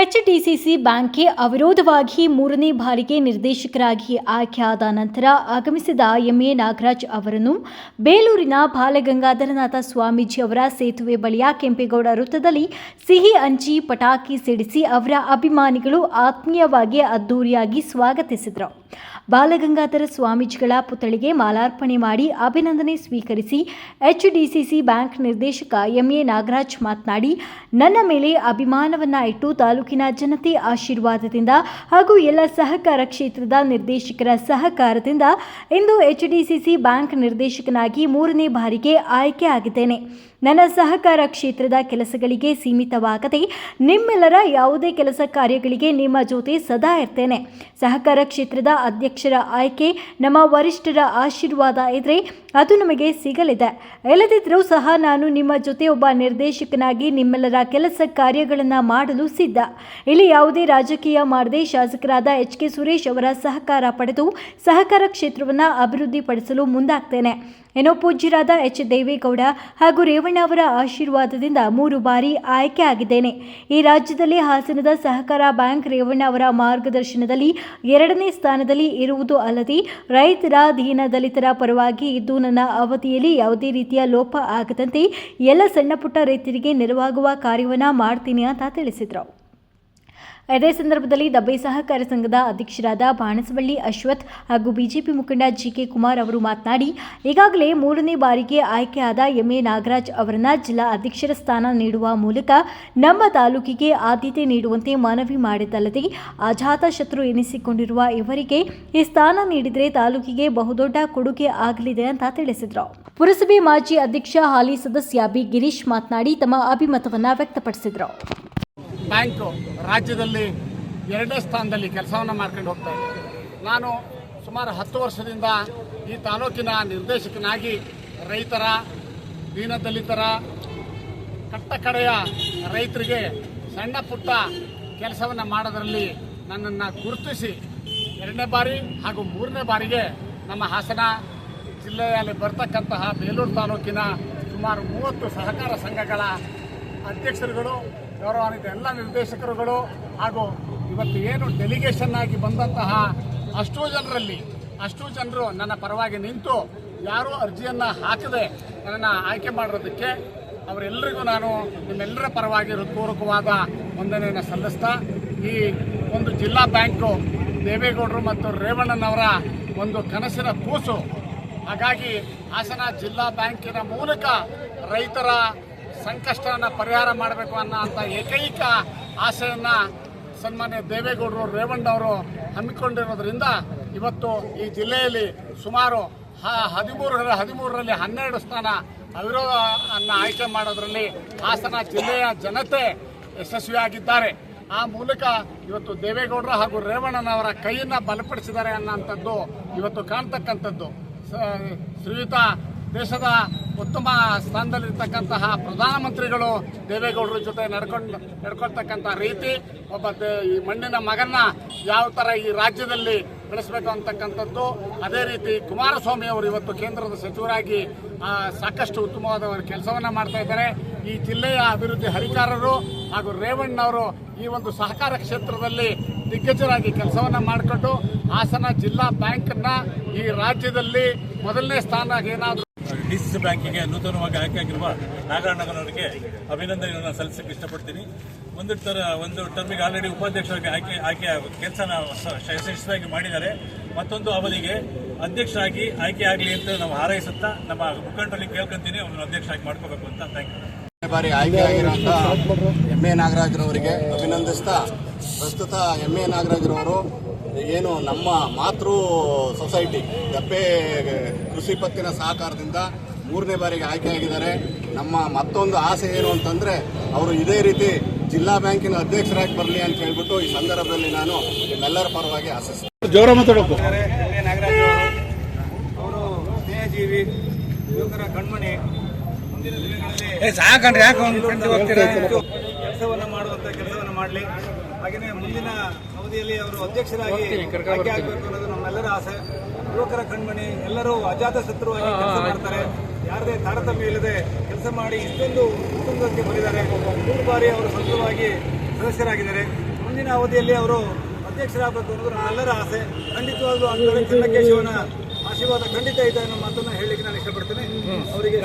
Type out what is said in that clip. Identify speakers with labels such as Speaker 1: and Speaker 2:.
Speaker 1: HDCC ಬ್ಯಾಂಕ್ಗೆ ಅವಿರೋಧವಾಗಿ ಮೂರನೇ ಬಾರಿಗೆ ನಿರ್ದೇಶಕರಾಗಿ ಆಯ್ಕೆಯಾದ ನಂತರ ಆಗಮಿಸಿದ ಎಂಎ ನಾಗರಾಜ್ ಅವರನ್ನು ಬೇಲೂರಿನ ಬಾಲಗಂಗಾಧರನಾಥ ಸ್ವಾಮೀಜಿ ಅವರ ಸೇತುವೆ ಬಳಿಯ ಕೆಂಪೇಗೌಡ ವೃತ್ತದಲ್ಲಿ ಸಿಹಿ ಹಂಚಿ ಪಟಾಕಿ ಸಿಡಿಸಿ ಅವರ ಅಭಿಮಾನಿಗಳು ಆತ್ಮೀಯವಾಗಿ ಅದ್ದೂರಿಯಾಗಿ ಸ್ವಾಗತಿಸಿದರು. ಬಾಲಗಂಗಾಧರ ಸ್ವಾಮೀಜಿಗಳ ಪುತ್ಥಳಿಗೆ ಮಾಲಾರ್ಪಣೆ ಮಾಡಿ ಅಭಿನಂದನೆ ಸ್ವೀಕರಿಸಿ ಎಚ್ಡಿಸಿಸಿ ಬ್ಯಾಂಕ್ ನಿರ್ದೇಶಕ ಎಂಎ ನಾಗರಾಜ್ ಮಾತನಾಡಿ, ನನ್ನ ಮೇಲೆ ಅಭಿಮಾನವನ್ನ ಇಟ್ಟು ತಾಲೂಕಿನ ಜನತೆ ಆಶೀರ್ವಾದದಿಂದ ಹಾಗೂ ಎಲ್ಲ ಸಹಕಾರ ಕ್ಷೇತ್ರದ ನಿರ್ದೇಶಕರ ಸಹಕಾರದಿಂದ ಇಂದು ಎಚ್ಡಿಸಿಸಿ ಬ್ಯಾಂಕ್ ನಿರ್ದೇಶಕನಾಗಿ ಮೂರನೇ ಬಾರಿಗೆ ಆಯ್ಕೆಯಾಗಿದ್ದೇನೆ. ನನ್ನ ಸಹಕಾರ ಕ್ಷೇತ್ರದ ಕೆಲಸಗಳಿಗೆ ಸೀಮಿತವಾಗದೆ ನಿಮ್ಮೆಲ್ಲರ ಯಾವುದೇ ಕೆಲಸ ಕಾರ್ಯಗಳಿಗೆ ನಿಮ್ಮ ಜೊತೆ ಸದಾ ಇರ್ತೇನೆ. ಸಹಕಾರ ಕ್ಷೇತ್ರದ ಅಧ್ಯಕ್ಷರ ಆಯ್ಕೆ ನಮ್ಮ ವರಿಷ್ಠರ ಆಶೀರ್ವಾದ ಇದ್ರೆ ಅದು ನಮಗೆ ಸಿಗಲಿದೆ. ಇಲ್ಲದಿದ್ದರೂ ಸಹ ನಾನು ನಿಮ್ಮ ಜೊತೆ ಒಬ್ಬ ನಿರ್ದೇಶಕನಾಗಿ ನಿಮ್ಮೆಲ್ಲರ ಕೆಲಸ ಕಾರ್ಯಗಳನ್ನು ಮಾಡಲು ಸಿದ್ಧ. ಇಲ್ಲಿ ಯಾವುದೇ ರಾಜಕೀಯ ಮಾಡದೆ ಶಾಸಕರಾದ ಎಚ್.ಕೆ. ಸುರೇಶ್ ಅವರ ಸಹಕಾರ ಪಡೆದು ಸಹಕಾರ ಕ್ಷೇತ್ರವನ್ನು ಅಭಿವೃದ್ಧಿಪಡಿಸಲು ಮುಂದಾಗ್ತೇನೆ. ಏನೋ ಪೂಜ್ಯರಾದ ಎಚ್. ದೇವೇಗೌಡ ಹಾಗೂ ರೇವಣ್ಣ ಅವರ ಆಶೀರ್ವಾದದಿಂದ 3 ಬಾರಿ ಆಯ್ಕೆ ಆಗಿದ್ದೇನೆ. ಈ ರಾಜ್ಯದಲ್ಲಿ ಹಾಸನದ ಸಹಕಾರ ಬ್ಯಾಂಕ್ ರೇವಣ್ಣ ಅವರ ಮಾರ್ಗದರ್ಶನದಲ್ಲಿ 2ನೇ ಸ್ಥಾನದಲ್ಲಿ ಇರುವುದು ಅಲ್ಲದೆ ರೈತರ ದೀನ ದಲಿತರ ಪರವಾಗಿ ಇದ್ದು ನನ್ನ ಅವಧಿಯಲ್ಲಿ ಯಾವುದೇ ರೀತಿಯ ಲೋಪ ಆಗದಂತೆ ಎಲ್ಲ ಸಣ್ಣ ಪುಟ್ಟ ರೈತರಿಗೆ ನೆರವಾಗುವ ಕಾರ್ಯವನ್ನು ಮಾಡ್ತೀನಿ ಅಂತ ತಿಳಿಸಿದರು. ಇದೇ ಸಂದರ್ಭದಲ್ಲಿ ದಬ್ಬೆ ಸಹಕಾರ ಸಂಘದ ಅಧ್ಯಕ್ಷರಾದ ಬಾಣಸವಳ್ಳಿ ಅಶ್ವಥ್ ಹಾಗೂ ಬಿಜೆಪಿ ಮುಖಂಡ ಜಿ.ಕೆ. ಕುಮಾರ್ ಅವರು ಮಾತನಾಡಿ, ಈಗಾಗಲೇ 3ನೇ ಬಾರಿಗೆ ಆಯ್ಕೆಯಾದ ಎಂಎ ನಾಗರಾಜ್ ಅವರನ್ನ ಜಿಲ್ಲಾ ಅಧ್ಯಕ್ಷರ ಸ್ಥಾನ ನೀಡುವ ಮೂಲಕ ನಮ್ಮ ತಾಲೂಕಿಗೆ ಆದ್ಯತೆ ನೀಡುವಂತೆ ಮನವಿ ಮಾಡಿದ್ದಲ್ಲದೆ ಅಜಾತ ಶತ್ರು ಎನಿಸಿಕೊಂಡಿರುವ ಇವರಿಗೆ ಈ ಸ್ಥಾನ ನೀಡಿದರೆ ತಾಲೂಕಿಗೆ ಬಹುದೊಡ್ಡ ಕೊಡುಗೆ ಆಗಲಿದೆ ಅಂತ ತಿಳಿಸಿದರು. ಪುರಸಭೆ ಮಾಜಿ ಅಧ್ಯಕ್ಷ ಹಾಲಿ ಸದಸ್ಯ ಬಿ ಗಿರೀಶ್ ಮಾತನಾಡಿ ತಮ್ಮ ಅಭಿಮತವನ್ನು ವ್ಯಕ್ತಪಡಿಸಿದರು.
Speaker 2: ಬ್ಯಾಂಕು ರಾಜ್ಯದಲ್ಲಿ 2ನೇ ಸ್ಥಾನದಲ್ಲಿ ಕೆಲಸವನ್ನು ಮಾಡ್ಕೊಂಡು ಹೋಗ್ತಾ ಇದೆ. ನಾನು ಸುಮಾರು 10 ವರ್ಷದಿಂದ ಈ ತಾಲೂಕಿನ ನಿರ್ದೇಶಕನಾಗಿ ರೈತರ, ದೀನದಲಿತರ, ಕಟ್ಟಕಡೆಯ ರೈತರಿಗೆ ಸಣ್ಣ ಪುಟ್ಟ ಕೆಲಸವನ್ನು ಮಾಡೋದರಲ್ಲಿ ನನ್ನನ್ನು ಗುರುತಿಸಿ 2ನೇ ಬಾರಿ ಹಾಗೂ 3ನೇ ಬಾರಿಗೆ ನಮ್ಮ ಹಾಸನ ಜಿಲ್ಲೆಯಲ್ಲಿ ಬರ್ತಕ್ಕಂತಹ ಬೇಲೂರು ತಾಲೂಕಿನ ಸುಮಾರು 30 ಸಹಕಾರ ಸಂಘಗಳ ಅಧ್ಯಕ್ಷರುಗಳು, ಗೌರವಾನ್ವಿತ ಎಲ್ಲ ನಿರ್ದೇಶಕರುಗಳು ಹಾಗೂ ಇವತ್ತು ಏನು ಡೆಲಿಗೇಷನ್ ಆಗಿ ಬಂದಂತಹ ಅಷ್ಟು ಜನರು ನನ್ನ ಪರವಾಗಿ ನಿಂತು ಯಾರೂ ಅರ್ಜಿಯನ್ನು ಹಾಕದೆ ನನ್ನನ್ನು ಆಯ್ಕೆ ಮಾಡಿರೋದಕ್ಕೆ ಅವರೆಲ್ಲರಿಗೂ ನಾನು ನಿಮ್ಮೆಲ್ಲರ ಪರವಾಗಿ ಹೃತ್ಪೂರ್ವಕವಾದ ವಂದನೆಯನ್ನು ಸಲ್ಲಿಸ್ತಾ, ಈ ಒಂದು ಜಿಲ್ಲಾ ಬ್ಯಾಂಕು ದೇವೇಗೌಡರು ಮತ್ತು ರೇವಣ್ಣನವರ ಒಂದು ಕನಸಿನ ಕೂಸು. ಹಾಗಾಗಿ ಹಾಸನ ಜಿಲ್ಲಾ ಬ್ಯಾಂಕಿನ ಮೂಲಕ ರೈತರ ಸಂಕಷ್ಟವನ್ನು ಪರಿಹಾರ ಮಾಡಬೇಕು ಅನ್ನೋಂಥ ಏಕೈಕ ಆಸೆಯನ್ನು ಸನ್ಮಾನ್ಯ ದೇವೇಗೌಡರು, ರೇವಣ್ಣವರು ಹಮ್ಮಿಕೊಂಡಿರೋದ್ರಿಂದ ಇವತ್ತು ಈ ಜಿಲ್ಲೆಯಲ್ಲಿ ಸುಮಾರು 13ರಲ್ಲಿ 12 ಸ್ಥಾನ ಅವಿರೋಧವನ್ನು ಆಯ್ಕೆ ಮಾಡೋದರಲ್ಲಿ ಹಾಸನ ಜಿಲ್ಲೆಯ ಜನತೆ ಯಶಸ್ವಿಯಾಗಿದ್ದಾರೆ. ಆ ಮೂಲಕ ಇವತ್ತು ದೇವೇಗೌಡರು ಹಾಗೂ ರೇವಣ್ಣನವರ ಕೈಯನ್ನು ಬಲಪಡಿಸಿದ್ದಾರೆ ಅನ್ನೋಂಥದ್ದು ಇವತ್ತು ಕಾಣ್ತಕ್ಕಂಥದ್ದು. ಶ್ರೀಯುತ ದೇಶದ ಉತ್ತಮ ಸ್ಥಾನದಲ್ಲಿರ್ತಕ್ಕಂತಹ ಪ್ರಧಾನಮಂತ್ರಿಗಳು ದೇವೇಗೌಡರ ಜೊತೆ ನಡ್ಕೊಳ್ತಕ್ಕಂಥ ರೀತಿ, ಒಬ್ಬ ಈ ಮಣ್ಣಿನ ಮಗನ್ನ ಯಾವ ಥರ ಈ ರಾಜ್ಯದಲ್ಲಿ ಬೆಳೆಸಬೇಕು ಅಂತಕ್ಕಂಥದ್ದು, ಅದೇ ರೀತಿ ಕುಮಾರಸ್ವಾಮಿ ಅವರು ಇವತ್ತು ಕೇಂದ್ರದ ಸಚಿವರಾಗಿ ಸಾಕಷ್ಟು ಉತ್ತಮವಾದ ಕೆಲಸವನ್ನು ಮಾಡ್ತಾ ಇದ್ದಾರೆ. ಈ ಜಿಲ್ಲೆಯ ಅಭಿವೃದ್ಧಿ ಹರಿಕಾರರು ಹಾಗೂ ರೇವಣ್ಣವರು ಈ ಒಂದು ಸಹಕಾರ ಕ್ಷೇತ್ರದಲ್ಲಿ ದಿಗ್ಗಜರಾಗಿ ಕೆಲಸವನ್ನು ಮಾಡಿಕೊಂಡು ಹಾಸನ ಜಿಲ್ಲಾ ಬ್ಯಾಂಕನ್ನು ಈ ರಾಜ್ಯದಲ್ಲಿ 1ನೇ ಸ್ಥಾನ ಏನಾದರೂ
Speaker 3: ಡಿಸಿಸಿ ಬ್ಯಾಂಕಿಗೆ ನೂತನವಾಗಿ ಆಯ್ಕೆಯಾಗಿರುವ ನಾಗರಾಜನವರಿಗೆ ಅಭಿನಂದನೆಗಳನ್ನು ಸಲ್ಲಿಸಕ್ಕೆ ಇಷ್ಟಪಡ್ತೀನಿ. ಒಂದು ಟರ್ಮಿಗೆ ಆಲ್ರೆಡಿ ಉಪಾಧ್ಯಕ್ಷರಾಗಿ ಆಯ್ಕೆ ಕೆಲಸನ ಯಶಸ್ವಿಯಾಗಿ ಮಾಡಿದ್ದಾರೆ. ಮತ್ತೊಂದು ಅವಧಿಗೆ ಅಧ್ಯಕ್ಷರಾಗಿ ಆಯ್ಕೆ ಆಗಲಿ ಅಂತ ನಾವು ಹಾರೈಸುತ್ತಾ ನಮ್ಮ ಮುಖಂಡರಲ್ಲಿ ಕೇಳ್ಕೊಂತೀನಿ, ಅವರನ್ನು ಅಧ್ಯಕ್ಷರಾಗಿ ಮಾಡ್ಕೋಬೇಕು ಅಂತ. Thank you.
Speaker 4: ಬಾರಿ ಆಯ್ಕೆಯಾಗಿರುವಂಥ ಎಂಎ ನಾಗರಾಜ್ರವರಿಗೆ ಅಭಿನಂದಿಸ್ತಾ, ಪ್ರಸ್ತುತ ಎಂಎ ನಾಗರಾಜ್ರವರು ಏನು ನಮ್ಮ ಮಾತೃ ಸೊಸೈಟಿ ದಬ್ಬೆ ಕೃಷಿ ಪತ್ತಿನ ಸಹಕಾರದಿಂದ 3ನೇ ಬಾರಿಗೆ ಆಯ್ಕೆಯಾಗಿದ್ದಾರೆ. ನಮ್ಮ ಮತ್ತೊಂದು ಆಸೆ ಏನು ಅಂತಂದರೆ ಅವರು ಇದೇ ರೀತಿ ಜಿಲ್ಲಾ ಬ್ಯಾಂಕಿನ ಅಧ್ಯಕ್ಷರಾಗಿ ಬರಲಿ ಅಂತ ಹೇಳ್ಬಿಟ್ಟು ಈ ಸಂದರ್ಭದಲ್ಲಿ ನಾನು ನಿಮ್ಮೆಲ್ಲರ ಪರವಾಗಿ ಆಶಿಸ್ತೀನಿ.
Speaker 2: ಜೋರ ಮಾತಾಡಬೇಕು.
Speaker 5: ಎಂಎ ನಾಗರಾಜ್ ಅವರು ಸ್ನೇಹಜೀವಿ, ಯುವಕರ ಕಣ್ಮಣಿ. ಮುಂದಿನ ದಿನಗಳಲ್ಲಿ ಕೆಲಸವನ್ನು ಮಾಡುವಂಥ ಕೆಲಸವನ್ನು ಮಾಡಲಿ. ಹಾಗೆಯೇ ಮುಂದಿನ ಅವಧಿಯಲ್ಲಿ ಅವರು ಅಧ್ಯಕ್ಷರಾಗಿ ಆಯ್ಕೆ ಆಗಬೇಕು ಅನ್ನೋದು ನಮ್ಮೆಲ್ಲರ ಆಸೆ. ಯುವಕರ ಕಣ್ಮಣಿ, ಎಲ್ಲರೂ ಅಜಾತ ಶತ್ರುವಾಗಿ ಕೆಲಸ ಮಾಡ್ತಾರೆ. ಯಾರದೇ ತಾರತಮ್ಯ ಇಲ್ಲದೆ ಕೆಲಸ ಮಾಡಿ ಇಷ್ಟೊಂದು ಉತ್ತುಂಗಕ್ಕೆ ಬಂದಿದ್ದಾರೆ. 3 ಬಾರಿ ಅವರು ಸ್ವಂತವಾಗಿ ಸದಸ್ಯರಾಗಿದ್ದಾರೆ. ಮುಂದಿನ ಅವಧಿಯಲ್ಲಿ ಅವರು ಅಧ್ಯಕ್ಷರಾಗಬೇಕು ಅನ್ನೋದು ನಮ್ಮೆಲ್ಲರ ಆಸೆ. ಖಂಡಿತವಾಗ್ಲೂ ಅಂದರೆ ಚೆನ್ನಕೇಶವನ ಆಶೀರ್ವಾದ ಖಂಡಿತ ಇದೆ ಅನ್ನೋ ಮಾತನ್ನು ಹೇಳಲಿಕ್ಕೆ ನಾನು ಇಷ್ಟಪಡ್ತೇನೆ. ಅವರಿಗೆ